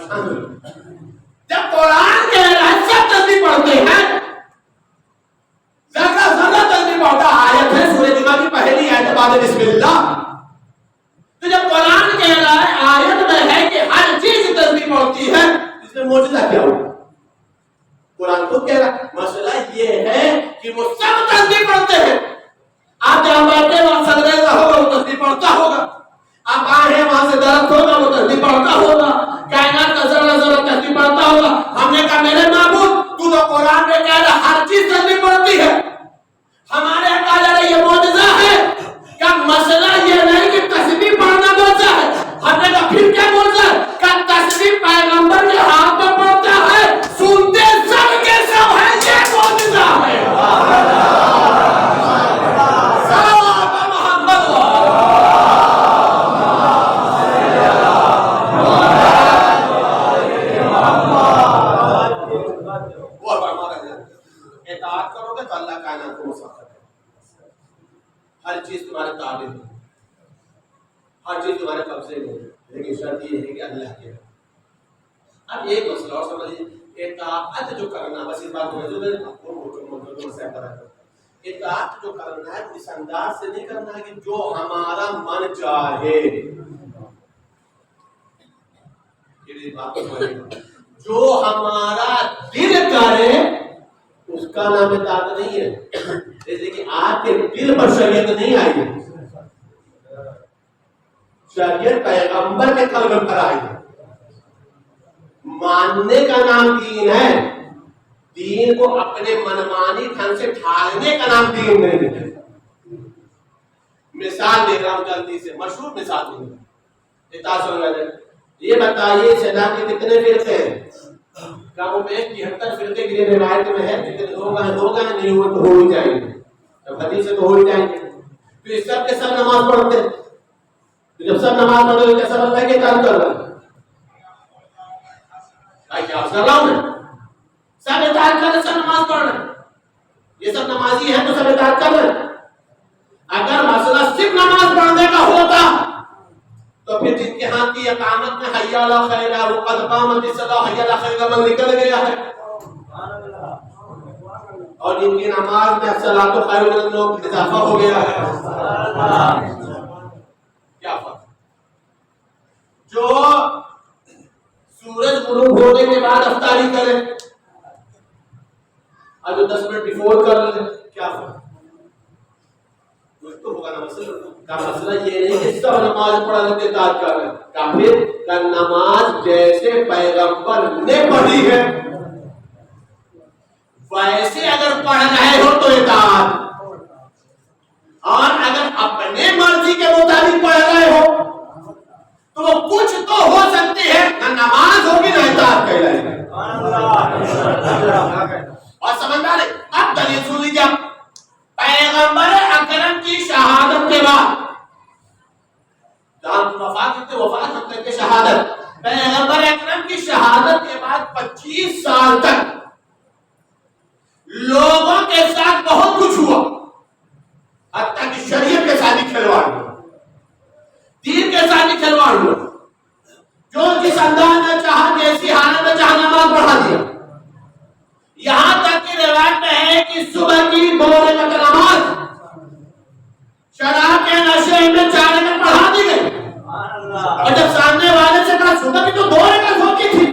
جب قرآن کہہ رہا ہے سب تسبیح پڑھتے ہیں، ذرا تسبیح پڑھتا آیت ہے سورہ جمعہ کی پہلی آیت بعد بسم اللہ. تو جب قرآن کہہ رہا ہے آیت میں ہے کہ ہر چیز تسبیح پڑھتی ہے، اس میں معجزہ کیا ہوگا؟ قرآن خود کہہ رہا ہے مسئلہ یہ ہے کہ وہ سب تسبیح پڑھتے ہیں. آپ جہاں بیٹھے وہاں سنگریزہ ہوگا وہ تسبیح پڑھتا ہوگا، آپ آئے ہیں وہاں سے درخت ہوگا وہ تسبیح پڑھتا ہوگا، کائنات کا ذرہ ذرہ تسبیح پڑھتا ہوگا. ہم نے کہا میرے معبود تو قرآن میں کہہ رہا ہر چیز تسبیح پڑھتی ہے، ہمارے یہاں کہا جا رہا ہے یہ معجزہ ہے. کیا مسئلہ یہ نہیں کہ تسبیح پڑھنا معجزہ ہے؟ ہم نے کہا پھر کیا معجزہ ہے؟ کہ تسبیح پیغمبر کے ہاتھ میں پڑھتا ہے، سنتے سب کے سب ہیں، یہ معجزہ ہے. اطاعت کرو گے تو اللہ کائنات کو مسخر کرے گا. ہر چیز تمہارے تابع ہے، ہر چیز تمہارے قبضے میں ہے، لیکن شرط یہ ہے کہ اللہ کے. اب ایک مسئلہ اور سمجھیے، اطاعت جو کرنا، بس اس بات اطاعت جو کرنا ہے اس انداز سے نہیں کرنا ہے کہ جو ہمارا من چاہے. جو ہمارا دل کرے اس کا نام اطاعت نہیں ہے. جیسے کہ آپ کے دل پر شریعت نہیں آئی ہے، شریعت پیغمبر کے قلب پر آئی ہے. ماننے کا نام دین ہے، دین کو اپنے منمانی ڈھنگ سے ڈھالنے کا نام دین نہیں ہے. مثال دے رہا ہوں جلدی سے، مشہور مثال دے رہا ہوں. اطاعت سمجھ جائے. یہ بتائیے اسلام کے کتنے فرقے ہیں؟ کم و بیش 73 فرقے کی روایت میں ہے، لیکن ہوگا نہیں ہوگا تو ہو ہی جائیں گے، جب حدیث سے تو ہو ہی جائیں گے. تو اس سب کے سب نماز پڑھتے ہیں، تو جب سب نماز پڑھتے ہیں کیا سب اللہ کے کام کر رہا ہے؟ کیا کر رہا ہوں میں؟ سب اطاعت کر رہے، سب نماز پڑھ رہے، یہ سب نمازی ہیں تو سب اطاعت کر رہے. اگر مسئلہ صرف نماز پڑھنے کا ہوتا تو پھر جن کے ہاتھ کی اقامت میں حی علی الخیر وقد قامت الصلاۃ حی علی الخیر کا من نکل گیا ہے، اور جن کی نماز میں الصلاۃ خیر من النوم اضافہ ہو گیا ہے. کیا فرق؟ جو سورج غروب ہونے کے بعد افطاری کرے اور جو 10 منٹ بیفور کر لے، کیا فرق؟ تو ہوگا نا مسئلہ کا. مسئلہ یہ نہیں کہ سب نماز پڑھنے کے اطاعت کر رہے ہیں، کافر کا نماز جیسے پیغمبر نے پڑھی ہے ویسے اگر پڑھ رہے ہو تو اطاعت، اور اگر اپنے مرضی کے مطابق پڑھ رہے ہو تو وہ کچھ تو ہو سکتی ہے، نہ نماز ہوگی نہ اطاعت کہلائے گی. اور سمجھ میں آ رہی؟ اب دلیل سن لیجیے. پیغمبر اکرم کی شہادت کے بعد، جہاں وفات ہم کہتے شہادت، پیغمبر اکرم کی شہادت کے بعد 25 سال تک لوگوں کے ساتھ بہت کچھ ہوا، حتیٰ کہ شریعت کے ساتھ ہی کھلواڑ ہوا، دین کے ساتھ ہی کھلواڑ ہوا. جو جس انداز میں چاہا، جیسی حالت میں چاہا نماز پڑھا دیا. یہاں تک کہ روایت میں ہے کہ صبح کی 2 رکعت نماز شراب کے نشے میں 4 رکعت پڑھا دی گئی. اور جب سامنے والے سے کہا صبح کی تو 2 رکعت ہوتی تھی،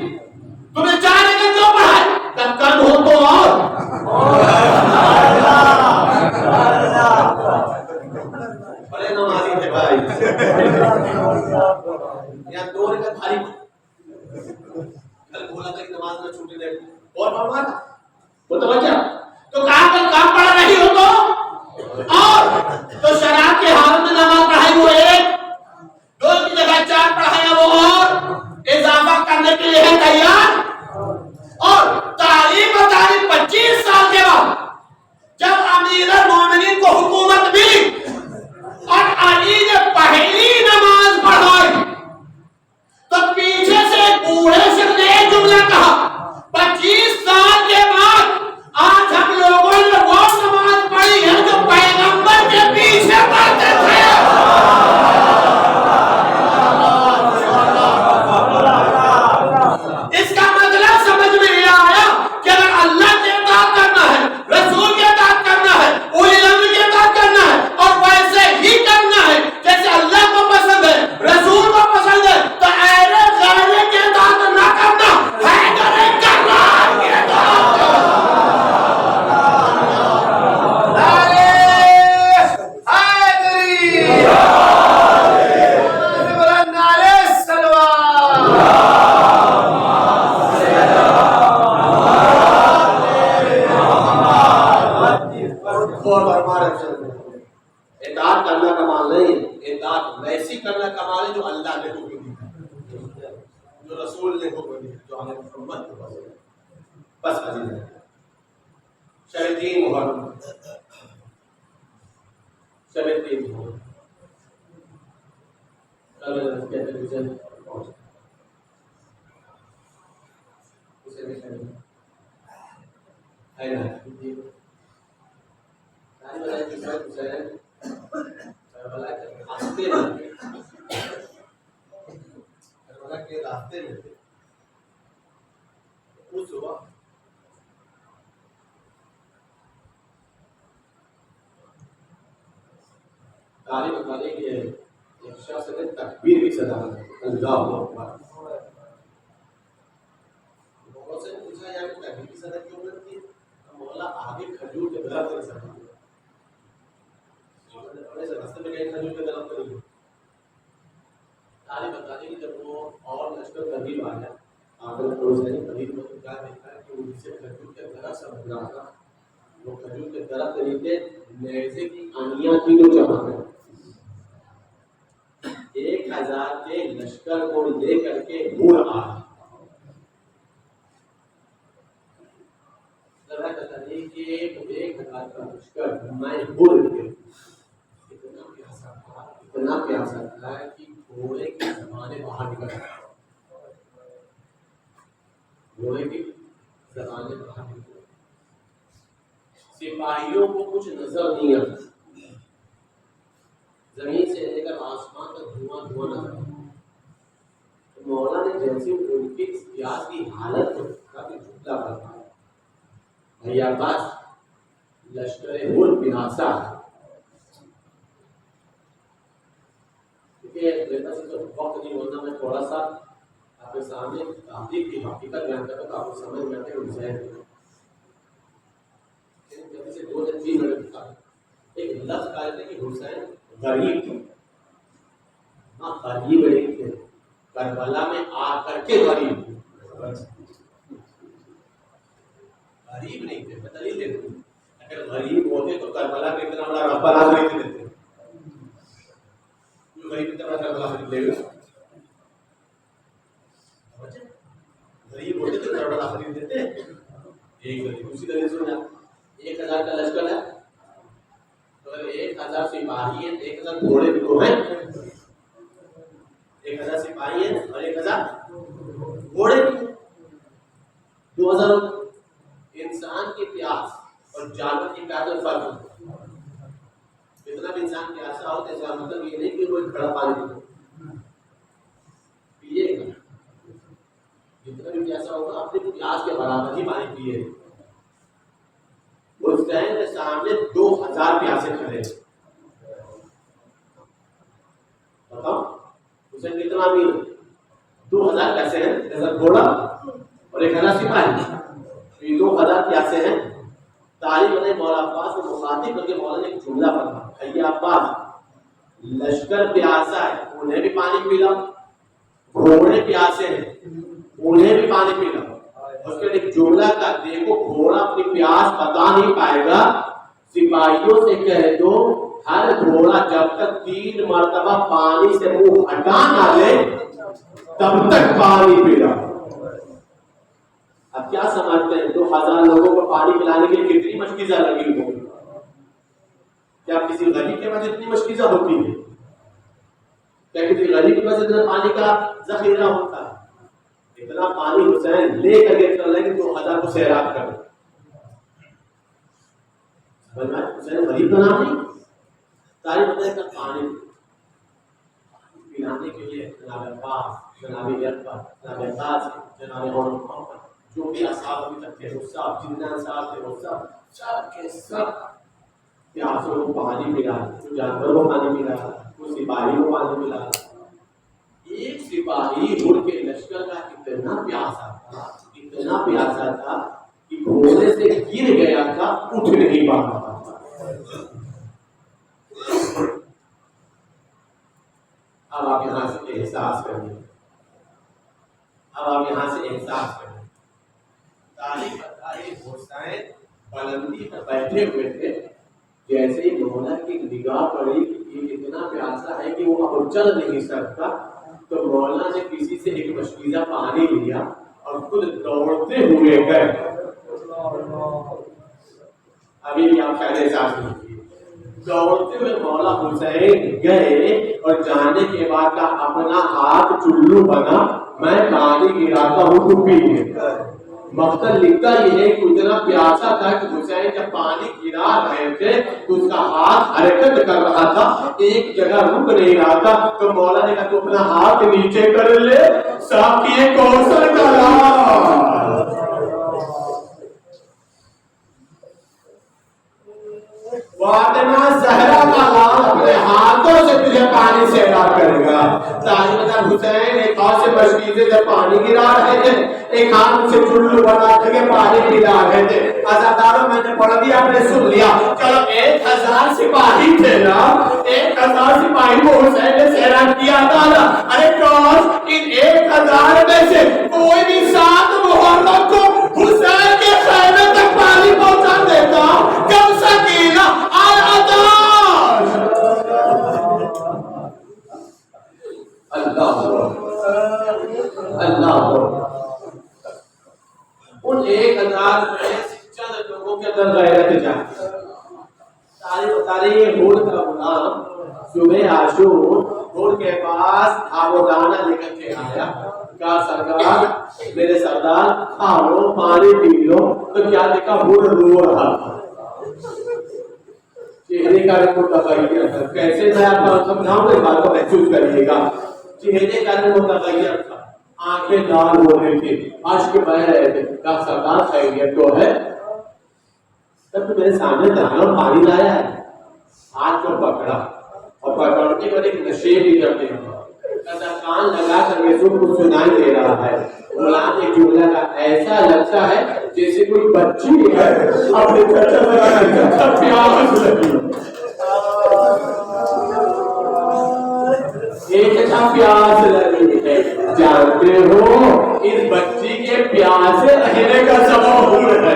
تم نے 4 رکعت کیوں پڑھائے؟ جب کل ہو تو اور بڑے نمازی تھے بھائی. یہاں 2 رکعت بھاری، کل بولا تھا کہ نماز نہ چھوٹے دے اور فرمایا متوجہ. تو کہاں پر کام پڑھ رہی ہو اور تو شراب کے حال میں نماز پڑھائی وہ 1، 2 کی جگہ 4 پڑھایا وہ اور اضافہ کرنے کے لیے ہے تیار. اور تعلیم 25 سال کے بعد جب امیر المومنین کو حکومت ملی اور علی نے پہلی نماز پڑھائی تو پیچھے سے بوڑھے شخص نے ایک جملہ کہا، 25 سال کے بعد آج ہم لوگوں نے وہ نماز پڑھی ہے جو پیغمبر کے پیچھے اطاعت کرنا کمال نہیں ہے، اطاعت ویسی کرنا کمال ہے جو اللہ نے حکم دیا، جو رسول نے حکم دیا، جو ہمیں محمد کو بس بس عزیز ہے شب 3 محرم، شب 3 محرم کل کہتے ہیں اسے بھی کریں ہے نا کے راستے میں تھے اس وقت تعلیم بتانے کے ایک شخص نے تکبیر کی صدا اللہ اکبر، بہت سے پوچھا یار تکبیر کی صدا کیوں کرتی ہے؟ مولا آگے کھجور کے درخت نہیں سکتا، راستے میں گئے کھجور کے درخت نہیں، تعلیم بتانے کی جب وہ اور لشکر قریب آ گیا آگر پروزنی قریب میں کیا دیکھا ہے کہ ان سے کھجور کے درخت سمجھ رہا تھا، وہ کھجور کے درخت نیچے نیزے کی آنیاں کی جو چمک ہے، 1000 کے لشکر کو لے کر کے مڑ آ لگا کہتا نہیں کہ 1000 کا لشکر میں بول کے اتنا پیاسا تھا کہ گھوڑے کی زبانیں باہر نکل گئی، گھوڑے کی زبانیں باہر نکل گئی، سپاہیوں کو کچھ نظر نہیں آتا، زمین سے لے کر آسمان تک دھواں دھواں نظر آتا، مولا نے جیسے ان کی پیاس کی حالت کو کافی جھوٹا بتایا، بھیا پاس لشکر ملک پیاسا ہے، کیونکہ میرے پاس تو وقت نہیں ہوتا، میں تھوڑا سا آپ کے سامنے تحقیق کی حقیقت بیان کرتا تو آپ کو سمجھ میں آتے ہیں حسین سے 2 سے 3 منٹ تھا، ایک لفظ کہا تھا کہ حسین غریب تھے، ہاں غریب نہیں تھے، کربلا میں آ کر کے غریب تھے، غریب نہیں تھے، میں دلیل دیتا ہوں، اگر غریب ہوتے تو کربلا میں اتنا بڑا رقبہ نہ خرید دیتے، غریب اتنا بڑا کربلا خرید لے گا، غریب ہوتے تو کربلا خرید دیتے، ایک غریب اسی طرح سے 1000 کا لشکر ہے تو اگر 1000 سپاہی ہیں 1000 گھوڑے بھی تو ہیں، 1000 سپاہی ہیں اور 1000 گھوڑے بھی، 2000 انسان کی پیاس اور جانور کی پیاس میں فرق ہوتا ہے، اتنا بھی انسان پیاسا ہوتا ہے اس کا مطلب یہ نہیں کہ وہ کھڑا پانی پیے گا، جتنا بھی پیاسا ہوگا اپنی پیاس کے برابر ہی پانی پیے گا، اس ٹائم کے سامنے 2000 پیاسے کھڑے ہیں، بتاؤ اسے کتنا امیر 2000 پیسے ہیں، 1000 گھوڑا اور 1000 سپاہی، یہ 2000 پیاسے ہیں، تعلیم نے مولا عباس کو مخاطب کر کے مولا نے ایک جملہ پڑھا، بھیا عباس لشکر پیاسا ہے انہیں بھی پانی پلاؤ، گھوڑے پیاسے ہیں انہیں بھی پانی پلاؤ، اس کے ایک جملہ کا دیکھو گھوڑا اپنی پیاس بتا نہیں پائے گا، سپاہیوں سے کہہ دو ہر گھوڑا جب تک 3 مرتبہ پانی سے منہ ہٹا نہ لے تب تک پانی پینا۔ اب کیا سمجھتے ہیں 2000 لوگوں کو پانی پلانے کے لیے کتنی مشکیزہ لگی ہوگی؟ کیا کسی غریب کے پاس اتنی مشکیزہ ہوتی ہے؟ کیا کسی غریب کے پاس اتنا پانی کا ذخیرہ ہوتا ہے؟ اتنا پانی حسین لے کر کے چل رہے کہ 2000 کو سیراب کر حسین غریب کا نام نہیں، تاریخ بتائے کہ پانی پلانے کے لیے جناب عباس، جناب یکبر، جناب قاسم، جناب محمد جو بھی اصحاب ابھی تک تھے وہ سب جتنے صاحب تھے وہ سب کے سب پیاسوں کو پانی پلا، جو جانوروں کو پانی پلا، وہ سپاہی کو پانی پلا، ایک سپاہی اڑ کے لشکر کا اتنا پیاسا تھا کہ گھوڑے سے گر گیا تھا اٹھ نہیں پا رہا تھا۔ اب آپ یہاں سے احساس کریں، تاریخ حسین بلندی پر بیٹھے ہوئے تھے، جیسے ہی مولا کی نگاہ پڑی کہ وہ چل نہیں سکتا تو مولا نے کسی سے ایک مشکیزہ پانی لیا اور خود دوڑتے ہوئے گئے. ابھی بھی آپ شاید احساس نہیں کیے. دوڑتے ہوئے مولا حسین گئے اور جانے کے بعد کا اپنا ہاتھ چلو بنا, میں پانی گراتا ہوں تو پیے. مقتل لکھتا یہ ہے کہ اتنا پیاسا تھا کہ حسین جب پانی گرا رہے تھے تو اس کا ہاتھ حرکت کر رہا تھا, ایک جگہ رک نہیں رہا تھا. تو مولا نے کہا تو اپنا ہاتھ نیچے کر لے, ساقی کوثر کا لال. فاطمہ زہرا کا لال اپنے ہاتھوں سے تجھے پانی سے عطا کرے گا. تاجدار حسین ایک ہاتھ سے مشکیزے سے پانی گرا رہے تھے, ایک ہاتھ سے چلو بنا کے پانی پلا رہے تھے. عزاداروں میں نے پڑھ دیا, آپ نے سن لیا. چلو 1000 سپاہی تھے نا, 1000 سپاہی کو حسین نے سیران کیا تھا نا. ارے کاش ان 1000 میں سے کوئی بھی 7 محرم کو حسین کے خیمے تک پانی پہنچا دیتا. کم سکینہ اللہ ان 1000 میں چند لوگوں کے اندر غیرت جاتی. تاریخ ہود کا غلام صبح عاشور ہود کے پاس آب و دانہ لے کر کے آیا. کہا سرکار میرے سردار کھا لو پانی پی لو. تو کیا دیکھا, ہود رو رہا تھا. چہرے کا رنگ متغیر تھا. کیسے میں آپ کو سمجھاؤں اس بات کو محسوس کریے گا. چہرے کا رنگ متغیر تھا, آنکھیں لال ہو رہی تھی, اشک بہ رہے تھے. کہا سردار خیریت تو ہے؟ تب تو میرے سامنے دانا پانی لایا ہے. ہاتھ کو پکڑا اور پکڑنے پر ایک نشے بھی کرتے ہیں. کان لگا کر یسوع کو سنائی دے رہا ہے. غلام ایک جملہ کا ایسا لگتا ہے جیسے کوئی بچی ہے اپنے چچا لگا پیاس لگی. ایک پیاس لگی ہے. جانتے ہو اس بچی کے پیاسے رہنے کا سبب ہون ہے.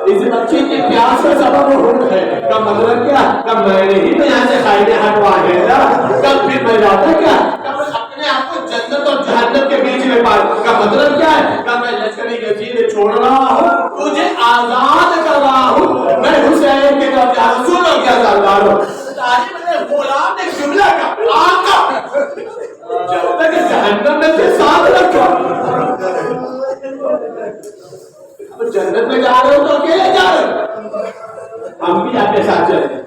اس بچی کے پیاس کا سبب ہون ہے. کا مطلب کیا؟ کب میں نہیں میں یہاں سے خائنے ہٹوا دے گا, کب پھر میں جاتا کیا, کب اپنے آپ کو جنت اور جہنم کے بیچ میں پا. کا مطلب کیا ہے؟ کب میں لشکری یزید چھوڑ رہا ہوں, تجھے آزاد کر رہا ہوں. میں حسین کے طرف جا سنو کیا سردار ہوں. غلام نے جملہ کا آقا جب تک جہنم میں سے ساتھ رکھا, جنت میں جا رہے ہو تو اکیلے جا رہے ہو, ہم بھی آپ کے ساتھ چلیں.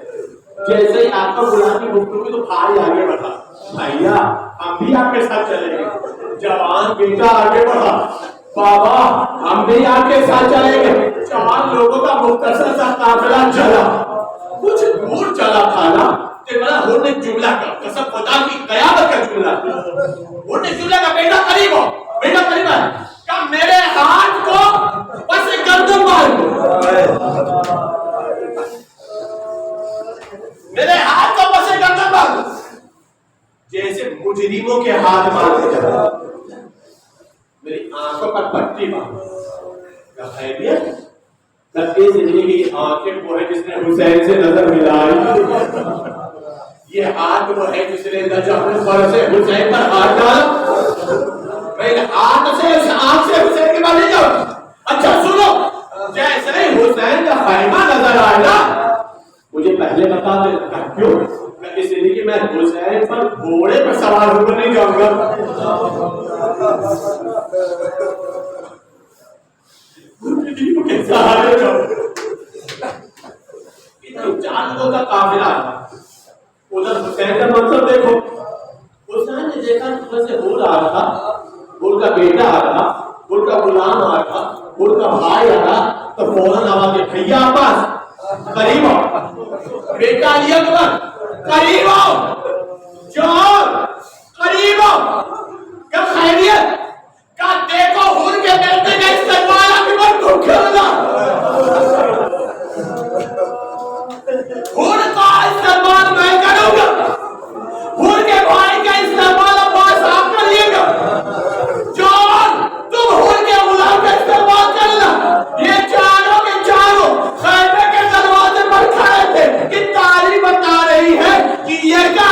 جیسے ہی آپ کا غلام کی گفتگو تو بھائی آگے بڑھا, بھیا ہم بھی آپ کے ساتھ چلیں گے. جوان بیٹا آگے بڑھا, بابا ہم بھی آپ کے ساتھ چلیں گے. 4 لوگوں کا مختصر سا قافلہ چلا. کچھ دور چلا تھا نا کہ بڑا ہونے جملہ کا قسم خدا کی قیامت کا جملہ ہونے جملہ کا بیٹا قریب ہو, بیٹا قریب ہے کہ میرے ہاتھ کو پس گردن مار دو, میرے ہاتھ کو پس گردن مار دو. جیسے مجرموں کے ہاتھ مارتے جاتے, میری آنکھوں پر پٹی مار. کیا خیریت؟ لگتی زندگی کی آنکھیں وہ ہے جس نے حسین سے نظر ملائی. یہ ہاتھ وہ ہے جس نے نجف پر سے حسین پر ہاتھ ڈالا. میں ہاتھ سے اس آنکھ سے حسین کے پاس لے جاؤ. اچھا سنو, جیسے حسین کا خیمہ نظر آئے نا مجھے پہلے بتا دے. کیوں؟ اس لیے میں حسین پر گھوڑے پر سوار ہو کر نہیں جاؤں گا. جانوں کا قافلہ ادھر حسین کا منظر دیکھو. حسین نے دیکھا ادھر سے ہود آ رہا, ہود کا بیٹا آ رہا, ہود کا غلام آ رہا, ہود کا بھائی آ رہا. تو فوراً آواز دے, بھیا عباس قریب آؤ, بیٹا علی اکبر قریب آؤ, جان قریب آؤ. کیا خیریت؟ کیا دیکھو ہود کے بیٹے کا استقبال اکبر کو کرنا. ہود کا استقبال میں کروں گا, ہود کے بھائی کا استقبال عباس آپ کریے گا. جان تم ہود کے غلام کا استقبال کرنا. یہ چاروں کے چاروں خیمے کے دروازے پر کھڑے تھے کہ تعلیم بتا رہی ہے کہ یہ کیا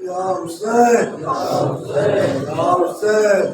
Ya Hüseyin! Ya Hüseyin! Ya Hüseyin!